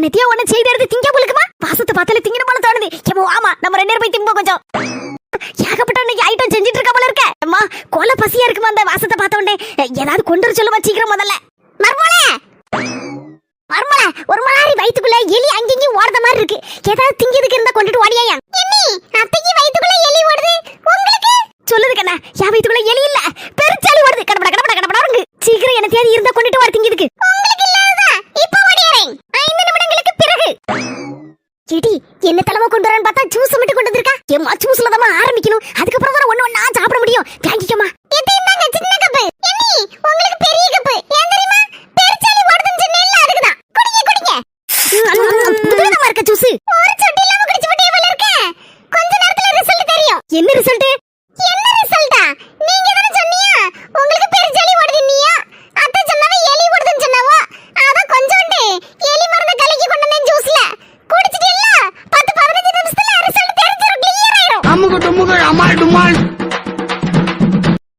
என்னத்தையோ ஒண்ணு செய்து எடுத்து திங்க போலுக்குமா? வாசத்தை பார்த்தாலே திங்கணும் போல தோணுது. ஏமா ஆமா நம்ம 2 பேரும் போய் திம்போம் கொஞ்சம். ஏகப்பட்ட இன்னைக்கு ஐட்டம் செஞ்சிட்டு இருக்க போல இருக்க. அம்மா கோல பசியா இருக்குமா அந்த வாசத்தை பார்த்த உடனே. ஏதாவது கொண்டு வர சொல்லுமா சீக்கிரம் முதல்ல. மர்மோளே மர்மோளே ஒரு மாதிரி வயித்துக்குள்ள எலி அங்கேயும் ஓடுற மாதிரி இருக்கு. ஏதாவது திங்கிறதுக்கு இருந்தா கொண்டுட்டு ஓடியாயா. என்னி அத்தைக்கு வயித்துக்குள்ள எலி ஓடுது உங்களுக்கு சொல்லுது கண்ணா. என் வயித்துக்குள்ள எலி இல்ல பெருச்சாலி ஓடுது. கடபட கடபட கடபடங்க. சீக்கிரம் என்ன தேடி இருந்தா கொண்டுட்டு வர திங்கிறதுக்கு. உங்களுக்கு இல்லாததா இப்ப ஓடியாரேன் 5 நிமிடங்களுக்கு பிறகு. எடி என்ன தலைவா கொண்டு வரேன்னு பார்த்தா ஜூஸ் மட்டும் கொண்டு வந்திருக்கா. ஏம்மா ஜூஸ்ல தான் ஆரம்பிக்கணும். அதுக்கு அப்புறம் தான் ஒண்ணு ஒண்ணா சாப்பிட முடியும். வாங்கிக்கமா. இது என்னங்க சின்ன கப். என்னி உங்களுக்கு பெரிய கப். ஏன் தெரியுமா? பெருச்சாலி ஓடுதுன்னு சொன்னேல்ல அதுக்கு தான். குடிங்க குடிங்க. புதுவிதமா இருக்க ஜூஸ். ஒரு சொட்டு இல்லாம குடிச்சு போட்டே போல இருக்க. கொஞ்ச நேரத்துல ரிசல்ட் தெரியும். என்ன ரிசல்ட்?